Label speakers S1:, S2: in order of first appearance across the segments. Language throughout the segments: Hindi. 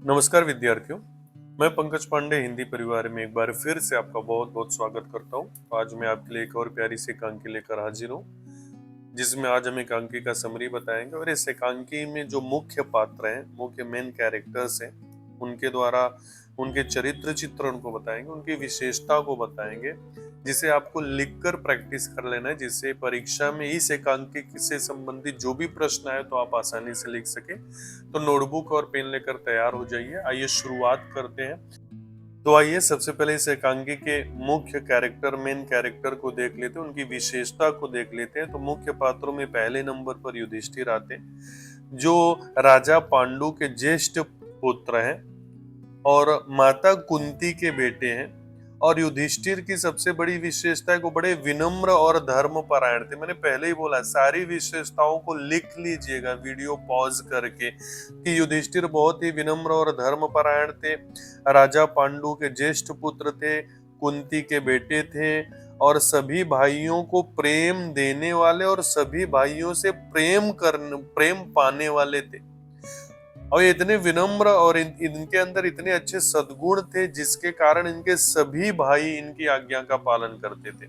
S1: नमस्कार विद्यार्थियों। मैं पंकज पांडे हिंदी परिवार में एक बार फिर से आपका बहुत बहुत स्वागत करता हूँ। तो आज मैं आपके लिए एक और प्यारी सी एकांकी लेकर हाजिर हूँ, जिसमें आज हम एकांकी का समरी बताएंगे और इस एकांकी में जो मुख्य पात्र हैं, मुख्य मेन कैरेक्टर्स हैं, उनके द्वारा उनके चरित्र चित्रण को बताएंगे, उनकी विशेषता को बताएंगे, जिसे आपको लिखकर प्रैक्टिस कर लेना है, जिससे परीक्षा में इस एकांकी से संबंधित जो भी प्रश्न आए तो आप आसानी से लिख सके। तो नोटबुक और पेन लेकर तैयार हो जाइए। आइए शुरुआत करते हैं। तो आइए सबसे पहले इस एकांकी के मुख्य कैरेक्टर, मेन कैरेक्टर को देख लेते हैं, उनकी विशेषता को देख लेते हैं। तो मुख्य पात्रों में पहले नंबर पर युधिष्ठिर आते हैं, जो राजा पांडु के ज्येष्ठ पुत्र हैं और माता कुंती के बेटे हैं। और युधिष्ठिर की सबसे बड़ी विशेषता है वो बड़े विनम्र और धर्मपरायण थे। मैंने पहले ही बोला, सारी विशेषताओं को लिख लीजिएगा वीडियो पॉज करके, कि युधिष्ठिर बहुत ही विनम्र और धर्मपरायण थे, राजा पांडु के ज्येष्ठ पुत्र थे, कुंती के बेटे थे और सभी भाइयों को प्रेम देने वाले और सभी भाइयों से प्रेम पाने वाले थे। और ये इतने विनम्र और इनके अंदर इतने अच्छे सद्गुण थे, जिसके कारण इनके सभी भाई इनकी आज्ञा का पालन करते थे।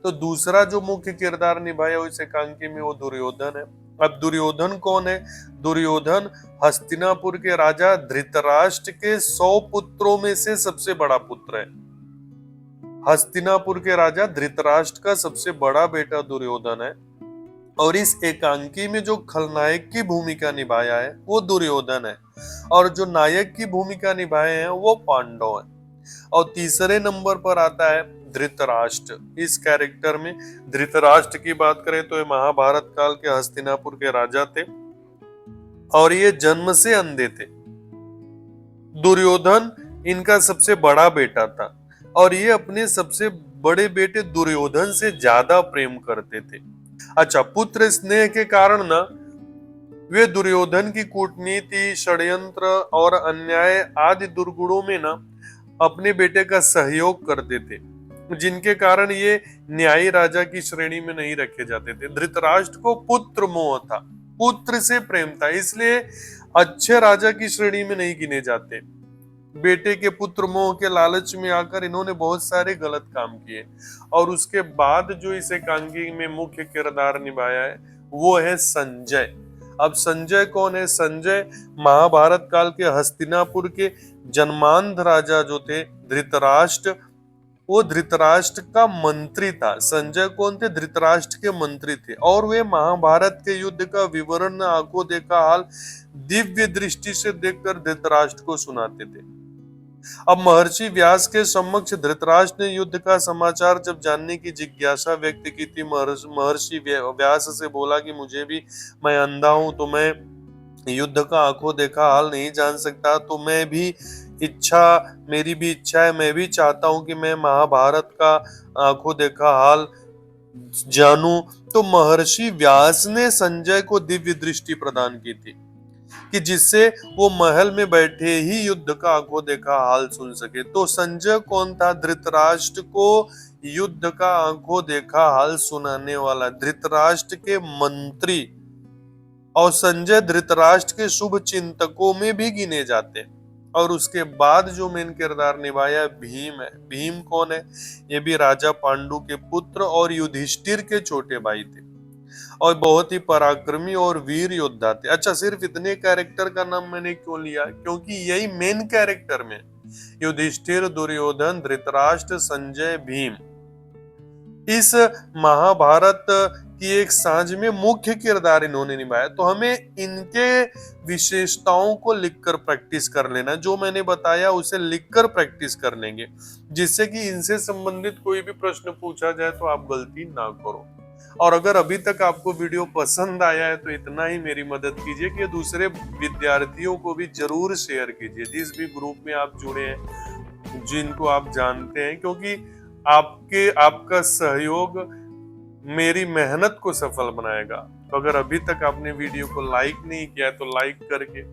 S1: तो दूसरा जो मुख्य किरदार निभाया इस एकांकी में वो दुर्योधन है। अब दुर्योधन कौन है? दुर्योधन हस्तिनापुर के राजा धृतराष्ट्र के 100 पुत्रों में से सबसे बड़ा पुत्र है। हस्तिनापुर के राजा धृतराष्ट्र का सबसे बड़ा बेटा दुर्योधन है। और इस एकांकी में जो खलनायक की भूमिका निभाया है वो दुर्योधन है, और जो नायक की भूमिका निभाए हैं वो पांडव हैं। और तीसरे नंबर पर आता है धृतराष्ट्र। इस कैरेक्टर में धृतराष्ट्र की बात करें तो ये महाभारत काल के हस्तिनापुर के राजा थे और ये जन्म से अंधे थे। दुर्योधन इनका सबसे बड़ा बेटा था और ये अपने सबसे बड़े बेटे दुर्योधन से ज्यादा प्रेम करते थे। अच्छा, पुत्र स्नेह के कारण ना वे दुर्योधन की कूटनीति, षड्यंत्र और अन्याय आदि दुर्गुणों में ना अपने बेटे का सहयोग करते थे, जिनके कारण ये न्यायी राजा की श्रेणी में नहीं रखे जाते थे। धृतराष्ट्र को पुत्र मोह था, पुत्र से प्रेम था, इसलिए अच्छे राजा की श्रेणी में नहीं गिने जाते। बेटे के पुत्र मोह के लालच में आकर इन्होंने बहुत सारे गलत काम किए। और उसके बाद जो इस एकांकी में मुख्य किरदार निभाया है वो है संजय। अब संजय कौन है? संजय महाभारत काल के हस्तिनापुर के जन्मांध राजा जो थे धृतराष्ट्र, वो धृतराष्ट्र का मंत्री था। संजय कौन थे? धृतराष्ट्र के मंत्री थे और वे महाभारत के युद्ध का विवरण आंखों देखा हाल दिव्य दृष्टि से देखकर धृतराष्ट्र को सुनाते थे। अब महर्षि व्यास के समक्ष धृतराष्ट्र ने युद्ध का समाचार जब जानने की जिज्ञासा व्यक्त की थी, महर्षि व्यास से बोला कि मुझे भी, मैं अंधा हूं तो मैं युद्ध का आंखों देखा हाल नहीं जान सकता, तो मेरी भी इच्छा है, मैं भी चाहता हूं कि मैं महाभारत का आंखों देखा हाल जानूं। तो महर्षि व्यास ने संजय को दिव्य दृष्टि प्रदान की थी कि जिससे वो महल में बैठे ही युद्ध का आंखों देखा हाल सुन सके। तो संजय कौन था? धृतराष्ट्र को युद्ध का आंखों देखा हाल सुनाने वाला, धृतराष्ट्र के मंत्री। और संजय धृतराष्ट्र के शुभ चिंतकों में भी गिने जाते हैं। और उसके बाद जो मेन किरदार निभाया भीम है। भीम कौन है? ये भी राजा पांडु के पुत्र और युधिष्ठिर के छोटे भाई थे और बहुत ही पराक्रमी और वीर योद्धा थे। अच्छा, सिर्फ इतने कैरेक्टर का नाम मैंने क्यों लिया? क्योंकि यही मेन कैरेक्टर में युधिष्ठिर, दुर्योधन, धृतराष्ट्र, संजय, भीम इस महाभारत की एक सांझ में मुख्य किरदार इन्होंने निभाया। तो हमें इनके विशेषताओं को लिखकर प्रैक्टिस कर लेना। जो मैंने बताया उसे लिखकर प्रैक्टिस कर लेंगे, जिससे कि इनसे संबंधित कोई भी प्रश्न पूछा जाए तो आप गलती ना करो। और अगर अभी तक आपको वीडियो पसंद आया है तो इतना ही मेरी मदद कीजिए कि दूसरे विद्यार्थियों को भी जरूर शेयर कीजिए, जिस भी ग्रुप में आप जुड़े हैं, जिनको आप जानते हैं, क्योंकि आपका सहयोग मेरी मेहनत को सफल बनाएगा। तो अगर अभी तक आपने वीडियो को लाइक नहीं किया तो लाइक करके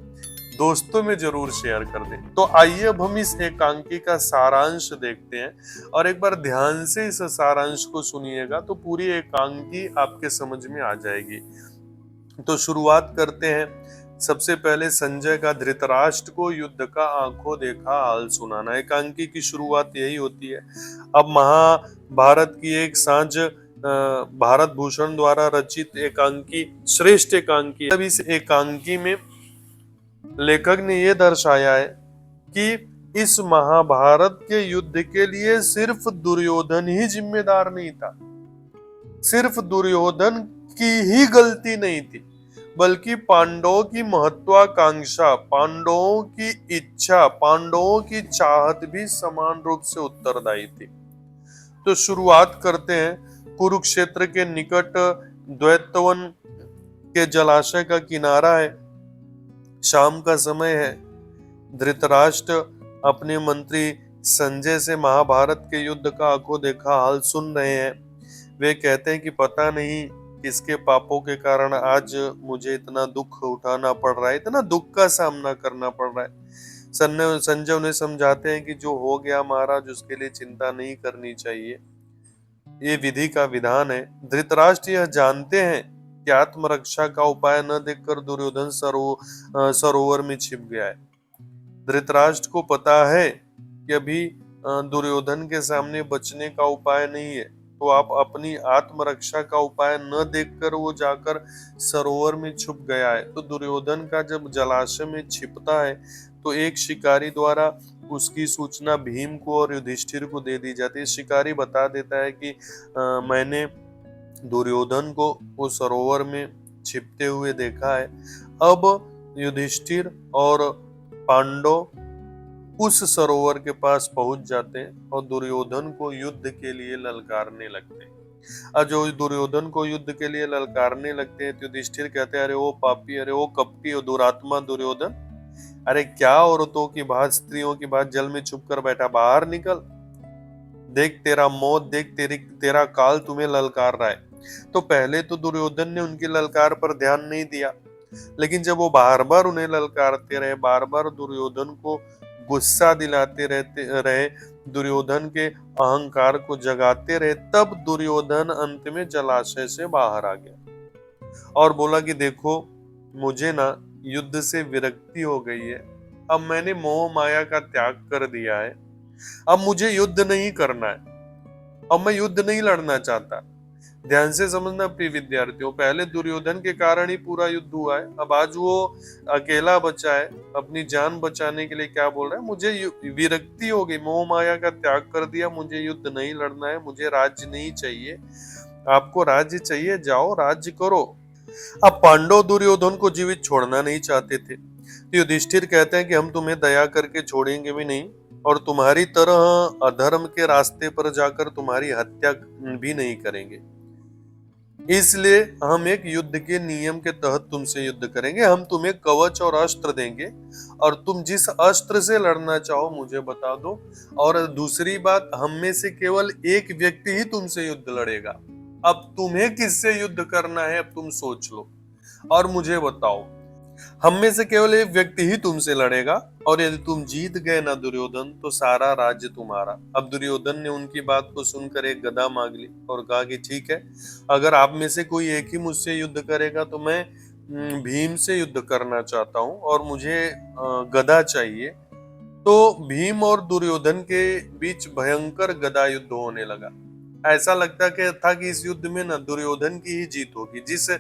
S1: दोस्तों में जरूर शेयर कर दें। तो आइए अब हम इस एकांकी का सारांश देखते हैं और एक बार ध्यान से इस सारांश को सुनिएगा तो पूरी एकांकी आपके समझ में आ जाएगी। तो शुरुआत करते हैं। सबसे पहले संजय का धृतराष्ट्र को युद्ध का आंखों देखा हाल सुनाना। एकांकी की शुरुआत यही होती है। अब महाभारत की एक सांझ भारत भूषण द्वारा रचित एकांकी श्रेष्ठ एकांकी। अब इस एकांकी में लेखक ने यह दर्शाया है कि इस महाभारत के युद्ध के लिए सिर्फ दुर्योधन ही जिम्मेदार नहीं था, सिर्फ दुर्योधन की ही गलती नहीं थी, बल्कि पांडवों की महत्वाकांक्षा, पांडवों की इच्छा, पांडवों की चाहत भी समान रूप से उत्तरदायी थी। तो शुरुआत करते हैं। कुरुक्षेत्र के निकट द्वैतवन के जलाशय का किनारा है, शाम का समय है। धृतराष्ट्र अपने मंत्री संजय से महाभारत के युद्ध का आंखों देखा हाल सुन रहे हैं। वे कहते हैं कि पता नहीं किसके पापों के कारण आज मुझे इतना दुख उठाना पड़ रहा है, इतना दुख का सामना करना पड़ रहा है। संजय उन्हें समझाते हैं कि जो हो गया महाराज उसके लिए चिंता नहीं करनी चाहिए, ये विधि का विधान है। धृतराष्ट्र यह जानते हैं कि आत्मरक्षा का उपाय न देखकर दुर्योधन सरोवर में छिप गया है। धृतराष्ट्र को पता है कि अभी दुर्योधन के सामने बचने का उपाय नहीं है, तो आप अपनी आत्मरक्षा का उपाय न देखकर वो जाकर सरोवर में छुप गया है। तो दुर्योधन का जब जलाशय में छिपता है तो एक शिकारी द्वारा उसकी सूचना भीम को और युधिष्ठिर को दे दी जाती है। शिकारी बता देता है कि मैंने दुर्योधन को वो सरोवर में छिपते हुए देखा है। अब युधिष्ठिर और पांडव उस सरोवर के पास पहुंच जाते हैं और दुर्योधन को युद्ध के लिए ललकारने लगते हैं। और जो दुर्योधन को युद्ध के लिए ललकारने लगते हैं तो युधिष्ठिर कहते हैं, अरे वो पापी, अरे वो कपटी और दुरात्मा दुर्योधन, अरे क्या औरतों की बात, स्त्रियों की बात, जल में छुप कर बैठा, बाहर निकल, देख तेरा मौत, देख तेरा काल तुम्हें ललकार रहा है। तो पहले तो दुर्योधन ने उनकी ललकार पर ध्यान नहीं दिया, लेकिन जब वो बार बार उन्हें ललकारते रहे, बार बार दुर्योधन को गुस्सा दिलाते रहे, दुर्योधन के अहंकार को जगाते रहे, तब दुर्योधन अंत में जलाशय से बाहर आ गया और बोला कि देखो मुझे ना युद्ध से विरक्ति हो गई है, अब मैंने मोह माया का त्याग कर दिया है, अब मुझे युद्ध नहीं करना है, अब मैं युद्ध नहीं लड़ना चाहता। ध्यान से समझना प्रिय विद्यार्थियों, पहले दुर्योधन के कारण ही पूरा युद्ध हुआ है, अब आज वो अकेला बचा है, अपनी जान बचाने के लिए क्या बोल रहा है, मुझे विरक्ति हो गई, मोह माया का त्याग कर दिया, मुझे युद्ध नहीं लड़ना है, मुझे राज्य नहीं चाहिए। आपको राज्य चाहिए, जाओ राज्य करो। अब पांडव दुर्योधन को जीवित छोड़ना नहीं चाहते थे, तो युधिष्ठिर कहते हैं कि हम तुम्हें दया करके छोड़ेंगे भी नहीं और तुम्हारी तरह अधर्म के रास्ते पर जाकर तुम्हारी हत्या भी नहीं करेंगे, इसलिए हम एक युद्ध के नियम के तहत तुमसे युद्ध करेंगे। हम तुम्हें कवच और अस्त्र देंगे और तुम जिस अस्त्र से लड़ना चाहो मुझे बता दो, और दूसरी बात, हम में से केवल एक व्यक्ति ही तुमसे युद्ध लड़ेगा। अब तुम्हें किससे युद्ध करना है अब तुम सोच लो और मुझे बताओ। हम में से केवल एक व्यक्ति ही तुमसे लड़ेगा और यदि तुम जीत गए ना दुर्योधन तो सारा राज्य तुम्हारा। अब दुर्योधन ने उनकी बात को सुनकर एक गदा मांग ली और कहा कि ठीक है, अगर आप में से कोई एक ही मुझसे युद्ध करेगा तो मैं भीम से युद्ध करना चाहता हूँ और मुझे गदा चाहिए। तो भीम और दुर्योधन के बीच भयंकर गदा युद्ध होने लगा। ऐसा लगता था कि इस युद्ध में ना दुर्योधन की ही जीत होगी। जिस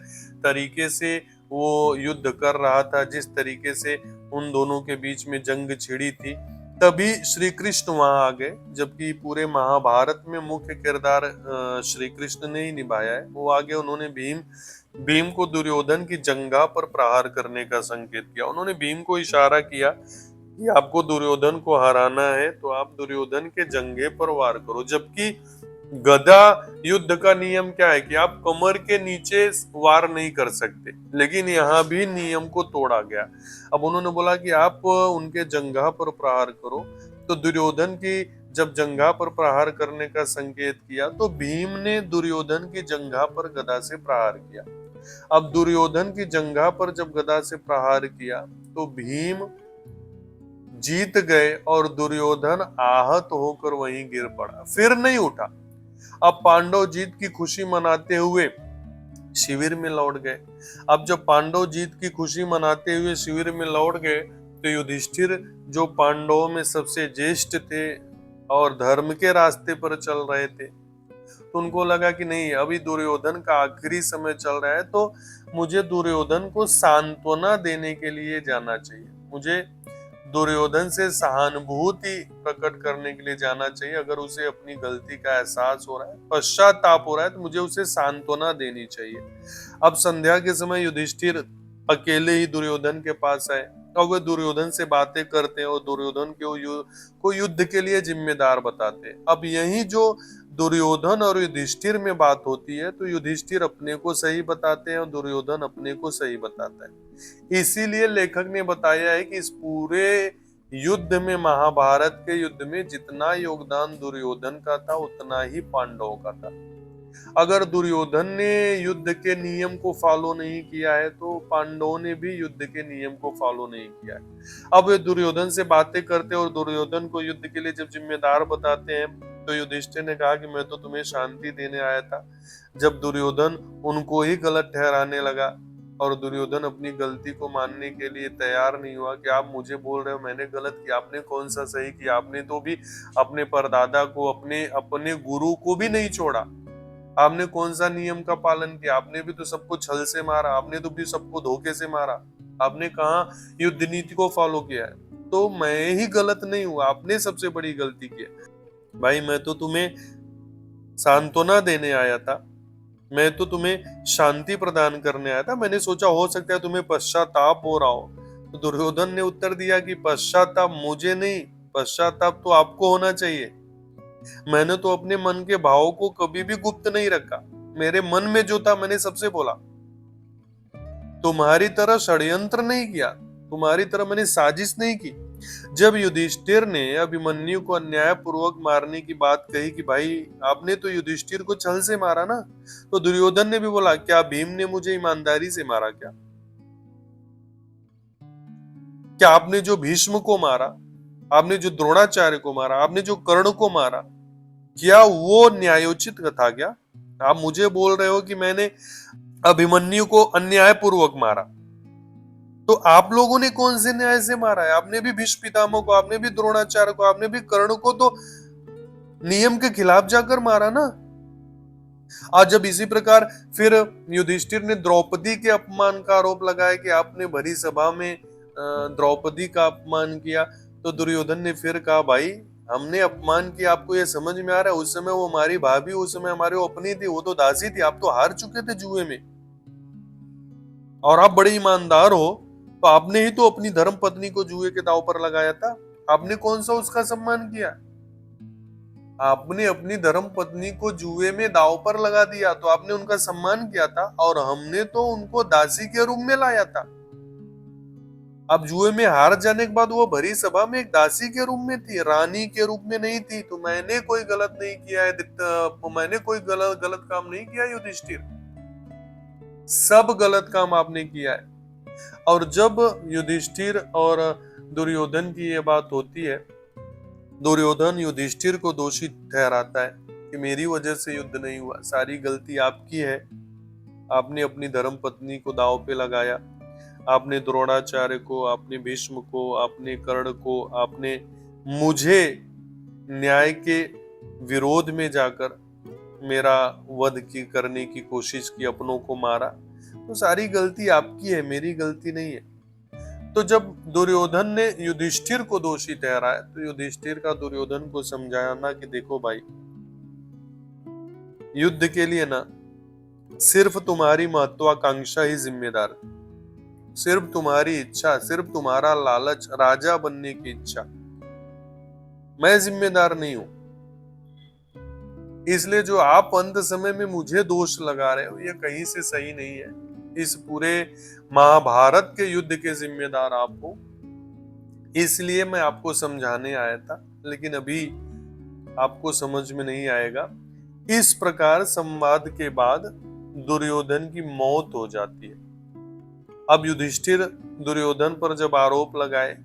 S1: तरीके से वो युद्ध कर रहा था, जिस तरीके से उन दोनों के बीच में जंग छिड़ी थी, तभी श्री कृष्ण वहां आ गए, जबकि पूरे महाभारत में मुख्य किरदार श्री कृष्ण ने ही निभाया है। वो आगे उन्होंने भीम को दुर्योधन की जंघा पर प्रहार करने का संकेत किया। उन्होंने भीम को इशारा किया कि आपको दुर्योधन को हराना है तो आप दुर्योधन के जंघे पर वार करो, जबकि गदा युद्ध का नियम क्या है कि आप कमर के नीचे वार नहीं कर सकते, लेकिन यहाँ भी नियम को तोड़ा गया। अब उन्होंने बोला कि आप उनके जंघा पर प्रहार करो, तो दुर्योधन की जब जंघा पर प्रहार करने का संकेत किया तो भीम ने दुर्योधन की जंघा पर गदा से प्रहार किया। अब दुर्योधन की जंघा पर जब गदा से प्रहार किया तो भीम जीत गए और दुर्योधन आहत होकर वहीं गिर पड़ा, फिर नहीं उठा। अब पांडव जीत की खुशी मनाते हुए शिविर में लौट गए। अब जब पांडव जीत की खुशी मनाते हुए शिविर में लौट गए तो युधिष्ठिर, जो पांडवों में सबसे ज्येष्ठ थे और धर्म के रास्ते पर चल रहे थे, तो उनको लगा कि नहीं, अभी दुर्योधन का आखिरी समय चल रहा है, तो मुझे दुर्योधन को सांत्वना देने के लिए जाना चाहिए, मुझे दुर्योधन से सहानुभूति प्रकट करने के लिए जाना चाहिए। अगर उसे अपनी गलती का एहसास हो रहा है, पश्चाताप हो रहा है, तो मुझे उसे सांत्वना देनी चाहिए। अब संध्या के समय युधिष्ठिर अकेले ही दुर्योधन के पास आए और वे दुर्योधन से बातें करते हैं और दुर्योधन को युद्ध के लिए जिम्मेदार बताते हैं। अब यही जो दुर्योधन और युधिष्ठिर में बात होती है, तो युधिष्ठिर अपने को सही बताते हैं और दुर्योधन अपने को सही बताता है। इसीलिए लेखक ने बताया है कि इस पूरे युद्ध में, महाभारत के युद्ध में, जितना योगदान दुर्योधन का था उतना ही पांडवों का था। अगर दुर्योधन ने युद्ध के नियम को फॉलो नहीं किया है तो पांडवों ने भी युद्ध के नियम को फॉलो नहीं किया है। अब वे दुर्योधन से बातें करते और दुर्योधन को युद्ध के लिए जब जिम्मेदार बताते हैं, तो युधिष्ठिर ने कहा कि मैं तो तुम्हें शांति देने आया था। जब दुर्योधन उनको ही गलत ठहराने लगा और दुर्योधन अपनी गलती को मानने के लिए तैयार नहीं हुआ कि आप मुझे बोल रहे हो मैंने गलत किया, आपने कौन सा सही किया, आपने तो भी अपने परदादा को, अपने अपने गुरु को भी नहीं छोड़ा, आपने कौन सा नियम का पालन किया, आपने भी तो सबको छल से मारा, आपने तो भी सबको धोखे से मारा, आपने कहाँ युद्ध नीति को फॉलो किया है। तो मैं ही गलत नहीं हूँ, आपने सबसे बड़ी गलती की है। भाई मैं तो तुम्हें सांत्वना देने आया था, मैं तो तुम्हें शांति प्रदान करने आया था, मैंने सोचा हो सकता है तुम्हें पश्चाताप हो रहा हो। तो दुर्योधन ने उत्तर दिया कि पश्चाताप मुझे नहीं, पश्चाताप तो आपको होना चाहिए। मैंने तो अपने मन के भावों को कभी भी गुप्त नहीं रखा, मेरे मन में जो था मैंने सबसे बोला। तुम्हारी तरह षड्यंत्र नहीं किया, तुम्हारी तरह मैंने साजिश नहीं की। जब युधिष्ठिर ने अभिमन्यु को अन्यायपूर्वक मारने की बात कही कि भाई आपने तो युधिष्ठिर को छल से मारा ना, तो दुर्योधन ने भी बोला क्या भीम ने मुझे ईमानदारी से मारा? क्या आपने जो भीष्म को मारा, आपने जो द्रोणाचार्य को मारा, आपने जो कर्ण को मारा, क्या वो न्यायोचित था? क्या आप मुझे बोल रहे हो कि मैंने अभिमन्यु को अन्यायपूर्वक मारा? तो आप लोगों ने कौन से न्याय से मारा है? आपने भी भीष्म पितामह को, आपने भी द्रोणाचार्य को, आपने भी कर्ण को तो नियम के खिलाफ जाकर मारा ना। आज जब इसी प्रकार फिर युधिष्ठिर ने द्रौपदी के अपमान का आरोप लगाया कि आपने भरी सभा में द्रौपदी का अपमान किया, तो दुर्योधन ने फिर कहा भाई हमने अपमान किया, आपको ये समझ में आ रहा है? उस समय वो हमारी भाभी, उस समय हमारे वो अपनी थी, वो तो दासी थी, आप तो हार चुके थे जुए में और आप बड़े ईमानदार हो, तो आपने ही तो अपनी धर्म पत्नी को जुए के दांव पर लगाया था। आपने कौन सा उसका सम्मान किया? आपने अपनी धर्म पत्नी को जुए में दांव पर लगा दिया तो आपने उनका सम्मान किया था, और हमने तो उनको दासी के रूप में लाया था। अब जुए में हार जाने के बाद वो भरी सभा में एक दासी के रूप में थी, रानी के रूप में नहीं थी। तो मैंने कोई गलत नहीं किया है, मैंने कोई गलत गलत काम नहीं किया युधिष्ठिर, सब गलत काम आपने किया है। और जब युधिष्ठिर और दुर्योधन की ये बात होती है, दुर्योधन युधिष्ठिर को दोषी ठहराता है कि मेरी वजह से युद्ध नहीं हुआ, सारी गलती आपकी है, आपने अपनी धर्म पत्नी को दांव पे लगाया, आपने द्रोणाचार्य को, आपने भीष्म को, आपने कर्ण को, आपने मुझे न्याय के विरोध में जाकर मेरा वध की करने की कोशिश की, अपनों को मारा, तो सारी गलती आपकी है, मेरी गलती नहीं है। तो जब दुर्योधन ने युधिष्ठिर को दोषी ठहराया, तो युधिष्ठिर का दुर्योधन को समझाना कि देखो भाई, युद्ध के लिए ना सिर्फ तुम्हारी महत्वाकांक्षा ही जिम्मेदार थी, सिर्फ तुम्हारी इच्छा, सिर्फ तुम्हारा लालच, राजा बनने की इच्छा, मैं जिम्मेदार नहीं हूं। इसलिए जो आप अंत समय में मुझे दोष लगा रहे हो, ये कहीं से सही नहीं है। इस पूरे महाभारत के युद्ध के जिम्मेदार आप हो, इसलिए मैं आपको समझाने आया था, लेकिन अभी आपको समझ में नहीं आएगा। इस प्रकार संवाद के बाद दुर्योधन की मौत हो जाती है। अब युधिष्ठिर दुर्योधन पर जब आरोप लगाए,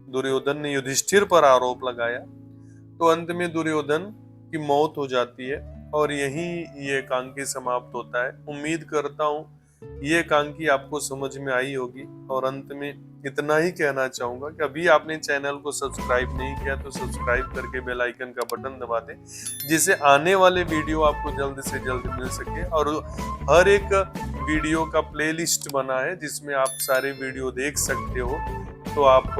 S1: दुर्योधन ने युधिष्ठिर पर आरोप लगाया, तो अंत में दुर्योधन की मौत हो जाती है। और यही ये एकांकी समाप्त होता है। उम्मीद करता हूँ ये एकांकी आपको समझ में आई होगी, और अंत में इतना ही कहना चाहूंगा कि अभी आपने चैनल को सब्सक्राइब नहीं किया तो सब्सक्राइब करके बेल आइकन का बटन दबा दें, जिससे आने वाले वीडियो आपको जल्द से जल्द मिल सके। और हर एक वीडियो का प्लेलिस्ट बना है जिसमें आप सारे वीडियो देख सकते हो, तो आप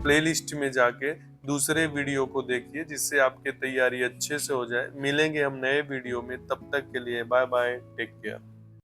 S1: प्लेलिस्ट में जाके दूसरे वीडियो को देखिए, जिससे आपकी तैयारी अच्छे से हो जाए। मिलेंगे हम नए वीडियो में, तब तक के लिए बाय बाय, टेक केयर।